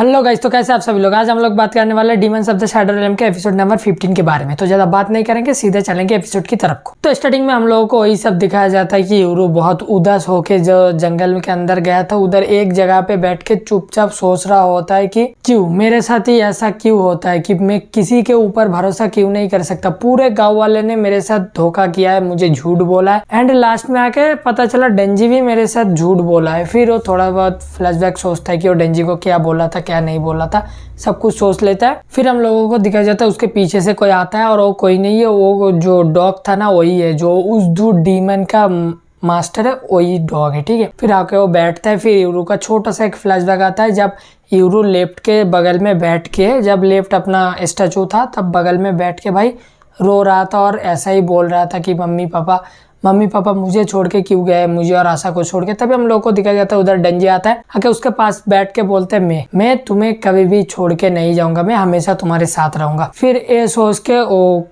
Hello guys, तो कैसे आप सभी लोग। आज हम लोग बात करने वाले demons of the shadow realm के एपिसोड नंबर 15 के बारे में। तो ज्यादा बात नहीं करेंगे, सीधे चलेंगे एपिसोड की तरफ को। तो स्टार्टिंग में हम लोगों को वही सब दिखाया जाता है कि यूरू बहुत उदास होके जो जंगल के अंदर गया था, उधर एक जगह पे बैठ के चुपचाप सोच रहा होता है कि क्यों मेरे साथ ही ऐसा क्यों होता है कि मैं किसी के ऊपर भरोसा क्यों नहीं कर सकता। पूरे गाँव वाले ने मेरे साथ धोखा किया है, मुझे झूठ बोला है, एंड लास्ट में आके पता चला डेंजी भी मेरे साथ झूठ बोला है। फिर वो थोड़ा बहुत फ्लैशबैक सोचता है कि वो डेंजी को क्या बोला था क्या नहीं बोला था, सब कुछ सोच लेता है। फिर हम लोगों को दिखाया जाता है उसके पीछे से कोई आता है और वो कोई नहीं है, वो जो डॉग था ना वही है जो उस डीमन का मास्टर है, वही डॉग है। ठीक है, फिर आके वो बैठता है। फिर यूरू का छोटा सा एक फ्लैशबैक आता है जब यूरू लेफ्ट के बगल में बैठ के, जब लेफ्ट अपना स्टैचू था तब बगल में बैठ के भाई रो रहा था और ऐसा ही बोल रहा था कि मम्मी पापा मुझे छोड़ के क्यों गए, मुझे और आशा को छोड़ के। तभी हम लोगों को दिखाया जाता है उधर डेंजी आता है, आके उसके पास बैठ के बोलते हैं मैं तुम्हें कभी भी छोड़ के नहीं जाऊंगा, मैं हमेशा तुम्हारे साथ रहूंगा। फिर ये सोच के वो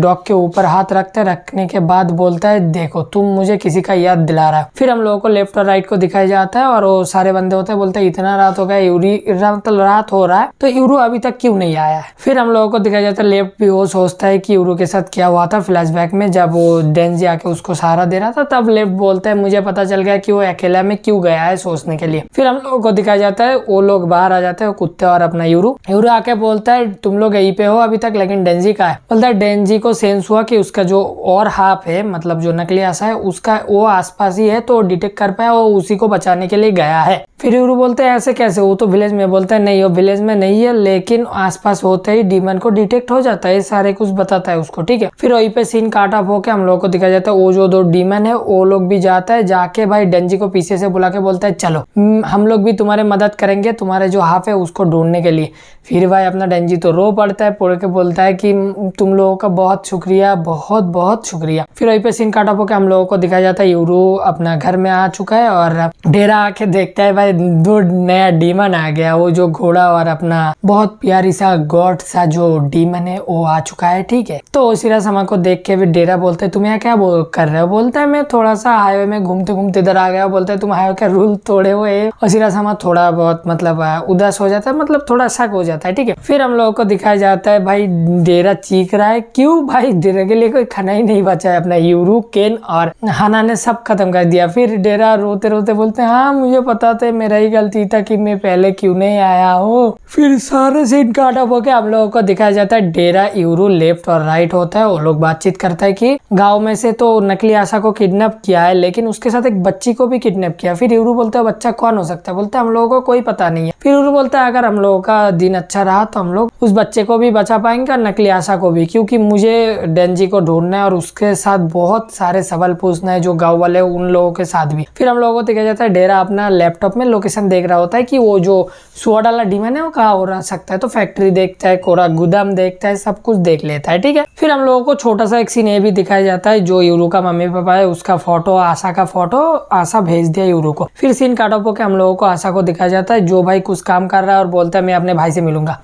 डॉग के ऊपर हाथ रखने के बाद बोलता है देखो तुम मुझे किसी का याद दिला रहा है। फिर हम लोगों को लेफ्ट और राइट को दिखाया जाता है और वो सारे बंदे होते हैं, बोलते हैं इतना रात हो गया, रात हो रहा है तो यूरू अभी तक क्यों नहीं आया है। फिर हम लोगों को दिखाया जाता है लेफ्ट भी वो सोचता है कि यूरू के साथ क्या हुआ था फ्लैशबैक में जब वो डेंजी आके उसको सहारा दे रहा था। तब लेफ्ट बोलता है मुझे पता चल गया कि वो अकेला में क्यों गया है सोचने के लिए। फिर हम लोगों को दिखाया जाता है वो लोग बाहर आ जाते हैं, कुत्ते और अपना यूरू आके बोलता है तुम लोग यहीं पे हो अभी तक, लेकिन डेंजी का है। बोलता है डेंजी को सेंस हुआ कि उसका जो और हाफ है, मतलब जो नकली आशा है उसका वो आसपास ही है, तो डिटेक्ट कर पाया, वो उसी को बचाने के लिए गया है। फिर यूरू बोलते हैं ऐसे कैसे, वो तो विलेज में। बोलता है नहीं वो विलेज में नहीं है, लेकिन आसपास होते ही डीमन को डिटेक्ट हो जाता है, सारे कुछ बताता है उसको। ठीक है, फिर वहीं पे सीन काट ऑफ होके हम लोगों को दिखाया जाता है वो जो दो डीमन है वो लोग भी जाता है, जाके भाई डेंजी को पीछे से बुला के बोलता है चलो हम लोग भी तुम्हारे मदद करेंगे, तुम्हारे जो हाफ है उसको ढूंढने के लिए। फिर भाई अपना डेंजी तो रो पड़ता है, पड़ के बोलता है कि तुम लोगों का बहुत शुक्रिया, बहुत बहुत शुक्रिया। फिर वहीं पे सीन काट ऑफ होके हम लोगों को दिखाया जाता है यूरू अपना घर में आ चुका है और डेरा आके देखता है भाई दो नया डीमन आ गया, वो जो घोड़ा और अपना बहुत प्यारी सा गॉड सा जो डीमन है वो आ चुका है। ठीक है, तो ओसिरा समा को देख के भी डेरा बोलते है तुम यहाँ क्या कर रहे हो। बोलता है मैं थोड़ा सा हाईवे में घूमते घूमते इधर आ गया। बोलता है तुम हाईवे का रूल तोड़े हुए। ओसिरा समा थोड़ा बहुत मतलब उदास हो जाता है, मतलब थोड़ा शक हो जाता है। ठीक है, फिर हम लोगों को दिखाया जाता है भाई डेरा चीख रहा है, क्यों भाई डेरा के लिए कोई खाना ही नहीं बचा है, अपना यूरू केन और हाना ने सब खत्म कर दिया। फिर डेरा रोते रोते बोलते हैं हाँ मुझे पता था, मेरा ही गलती था कि मैं पहले क्यों नहीं आया हूँ। फिर सारे सीन काट ऑफ होके हम लोगों को दिखाया जाता है डेरा यूरू लेफ्ट और राइट होता है, वो लोग बातचीत करता है कि गाँव में से तो नकली आशा को किडनैप किया है, लेकिन उसके साथ एक बच्ची को भी किडनैप किया। फिर यूरू बोलता है बच्चा कौन हो सकता है। बोलता है हम लोगों को कोई पता नहीं है। फिर यूरू बोलता है अगर हम लोगों का दिन अच्छा रहा तो हम लोग उस बच्चे को भी बचा पाएंगे और नकली आशा को भी, क्योंकि मुझे डेंजी को ढूंढना है और उसके साथ बहुत सारे सवाल पूछना है जो गाँव वाले उन लोगों के साथ भी। फिर हम लोगों को देखा जाता है डेरा अपना लैपटॉप में लोकेशन देख रहा होता है कि वो जो सुअर वाला डीमन है वो कहाँ हो रह सकता है, तो फैक्ट्री देखता है, कोरा गुदाम देखता है, सब कुछ देख लेता है। ठीक है, फिर हम लोगों को छोटा सा एक सीन ये भी दिखाया जाता है जो यूरू का मम्मी पापा है उसका फोटो, आशा का फोटो आशा भेज दिया यूरू को। फिर सीन काट ऑफ होकर हम लोगों को आशा को दिखाया जाता है जो भाई कुछ काम कर रहा है और बोलता है मैं अपने भाई से मिलूंगा,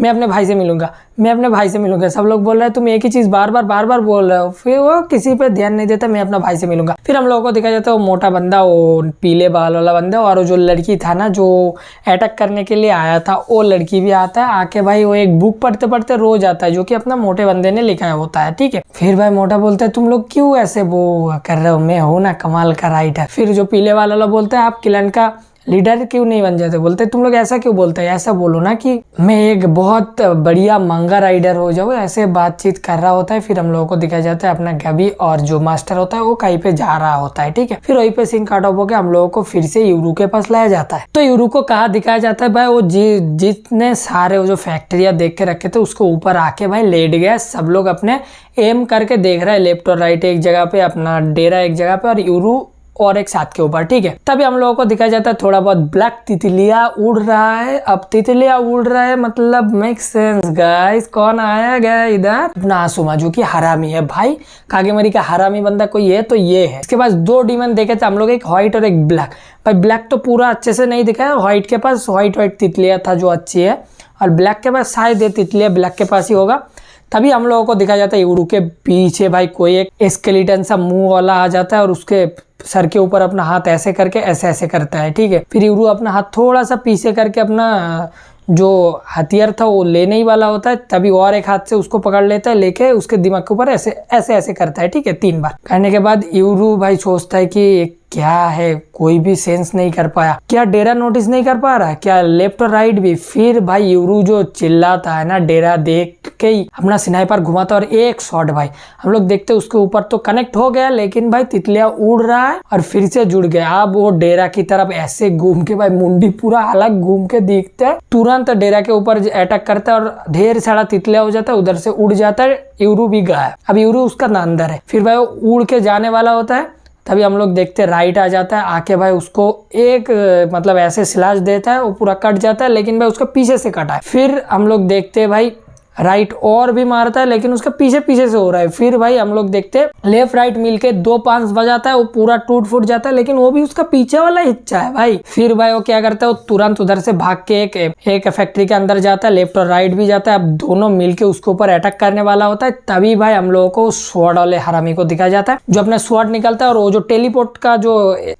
मैं अपने भाई से मिलूंगा, मैं अपने भाई से मिलूंगा। सब लोग बोल रहे हैं तुम एक ही चीज बार बार बोल रहे हो। फिर वो किसी पे ध्यान नहीं देता, मैं अपना भाई से मिलूंगा। फिर हम लोगों को दिखाया जाता है वो मोटा बंदा, वो पीले बाल वाला बंदा, और वो जो लड़की था ना जो अटैक करने के लिए आया था वो लड़की भी आता है। आके भाई वो एक बुक पढ़ते पढ़ते रो जाता है जो कि अपना मोटे बंदे ने लिखा होता है। ठीक है, फिर भाई मोटा बोलता है तुम लोग क्यों ऐसे वो कर रहे हो, मैं हूं ना कमाल का राइटर। फिर जो पीले वाला बोलता है आप क्लैन का लीडर क्यों नहीं बन जाते। बोलते तुम लोग ऐसा क्यों बोलते हैं, ऐसा बोलो ना कि मैं एक बहुत बढ़िया मंगा राइडर हो जाऊँ, ऐसे बातचीत कर रहा होता है। फिर हम लोगों को दिखाया जाता है अपना गबी और जो मास्टर होता है वो कहीं पे जा रहा होता है। ठीक है, फिर वहीं पे सीन काट ऑफ होकर हम लोगों को फिर से यूरू के पास लाया जाता है। तो यूरू को कहा दिखाया जाता है भाई वो जितने सारे वो जो फैक्ट्रिया देख के रखे थे उसको ऊपर आके भाई लेट गया, सब लोग अपने एम करके देख रहा है, लेफ्ट और राइट एक जगह पे, अपना डेरा एक जगह पे और यूरू और एक साथ के ऊपर। ठीक है, तभी हम लोगों को दिखाया जाता है थोड़ा बहुत ब्लैक तितलिया उड़ रहा है। अब तितलिया उड़ रहा है मतलब मेक सेंस गाइस, कौन आया गया इधर, अपना आसुमा जो कि हरामी है भाई, कागेमरी का हरामी बंदा कोई है तो ये है। इसके पास दो डीमन देखे थे हम लोग, एक व्हाइट और एक ब्लैक। भाई ब्लैक तो पूरा अच्छे से नहीं दिखा है, व्हाइट के पास व्हाइट तितलिया था जो अच्छी है, और ब्लैक के पास शायद ये तितलिया ब्लैक के पास ही होगा। तभी हम लोगों को दिखाया जाता है यूरू के पीछे भाई कोई एक स्केलेटन सा मुंह वाला आ जाता है और उसके सर के ऊपर अपना हाथ ऐसे करके ऐसे ऐसे करता है। ठीक है, फिर यूरू अपना हाथ थोड़ा सा पीछे करके अपना जो हथियार था वो लेने ही वाला होता है, तभी और एक हाथ से उसको पकड़ लेता है, लेके उसके दिमाग के ऊपर ऐसे ऐसे ऐसे करता है, ठीक है, 3 बार करने के बाद यूरू भाई सोचता है कि क्या है, कोई भी सेंस नहीं कर पाया, क्या डेरा नोटिस नहीं कर पा रहा है, क्या लेफ्ट और राइट भी। फिर भाई यूरू जो चिल्लाता है ना, डेरा देख के ही अपना स्नाइपर घुमाता और एक शॉट भाई हम लोग देखते उसके ऊपर तो कनेक्ट हो गया, लेकिन भाई तितलिया उड़ रहा है और फिर से जुड़ गया। अब वो डेरा की तरफ ऐसे घूम के भाई मुंडी पूरा अलग घूम के दिखता है, तुरंत डेरा के ऊपर अटैक करता है और ढेर सारा तितलिया हो जाता है, उधर से उड़ जाता है, यूरू भी गायब। अब यूरू उसका अंदर है। फिर भाई वो उड़ के जाने वाला होता है, तभी हम लोग देखते राइट आ जाता है, आके भाई उसको एक मतलब ऐसे स्लैश देता है, वो पूरा कट जाता है, लेकिन भाई उसके पीछे से कटा है। फिर हम लोग देखते भाई राइट और भी मारता है, लेकिन उसका पीछे पीछे से हो रहा है। फिर भाई हम लोग देखते लेफ्ट राइट मिलके 2 पांच बजाता है, वो पूरा टूट फूट जाता है, लेकिन वो भी उसका पीछे वाला हिस्सा है भाई। फिर भाई वो क्या करता है, वो तुरंत उधर से भाग के एक फैक्ट्री के अंदर जाता है, लेफ्ट और राइट भी जाता है। अब दोनों मिलके उसके ऊपर अटैक करने वाला होता है, तभी भाई हम लोगों को स्वॉर्ड वाले हरामी को दिखाया जाता है, जो अपने स्वॉर्ड निकलता है और वो जो टेलीपोर्ट का जो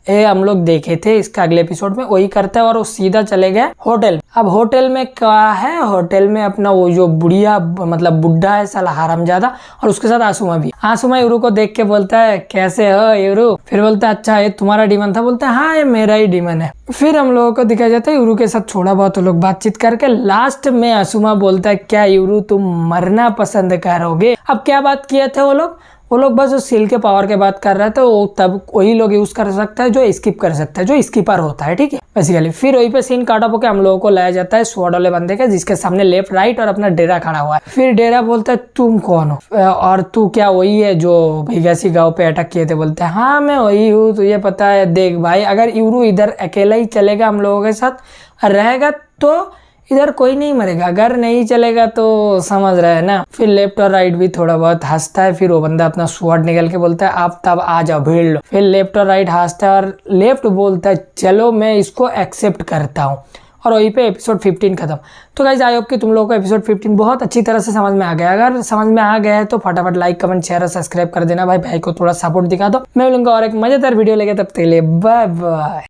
हम लोग देखे थे इसके अगले एपिसोड में, वही करता है और वो सीधा चले गए होटल। अब होटल में क्या है, होटल में अपना वो जो बुढ़िया मतलब बुढ़ा है साला हरामजादा, और उसके साथ आसुमा भी। आसुमा यूरू को देख के बोलता है कैसे हो यूरू, फिर बोलता है अच्छा ये तुम्हारा डीमन था, बोलता है हाँ ये मेरा ही डीमन है। फिर हम लोगों को दिखाया जाता है यूरू के साथ थोड़ा बहुत लोग बातचीत करके, लास्ट में आसुमा बोलता है क्या यूरू तुम मरना पसंद करोगे। अब क्या बात किए थे वो लोग बस उस सील के पावर के बात कर रहे थे, वो तब वही लोग यूज कर सकता है जो स्किप कर सकता है, जो स्किपर होता है, ठीक है बेसिकली। फिर वही पे सीन काटा होकर हम लोगों को लाया जाता है स्वॉर्ड वाले बंदे के, जिसके सामने लेफ्ट राइट और अपना डेरा खड़ा हुआ है। फिर डेरा बोलता है तुम कौन हो और तू क्या वही है जो भिगासी गांव पे अटैक किए थे। बोलता है हाँ मैं वही हूँ, तुझे पता है। देख भाई अगर यूरू इधर अकेला ही चलेगा हम लोगों के साथ रहेगा तो इधर कोई नहीं मरेगा, अगर नहीं चलेगा तो समझ रहे हैं ना। फिर लेफ्ट और राइट भी थोड़ा बहुत हंसता है। फिर वो बंदा अपना स्वॉर्ड निकल के बोलता है आप तब आ जाओ भीड़ लो। फिर लेफ्ट और राइट हंसता है और लेफ्ट बोलता है चलो मैं इसको एक्सेप्ट करता हूँ, और वहीं पे एपिसोड 15 खत्म। तो गाइज आई होप कि तुम लोगों को एपिसोड 15 बहुत अच्छी तरह से समझ में आ गया। अगर समझ में आ गया है तो फटाफट लाइक कमेंट शेयर और सब्सक्राइब कर देना भाई को थोड़ा सपोर्ट दिखा दो। मैं मिलूंगा और एक मजेदार वीडियो लेके, तब तक के लिए बाय बाय।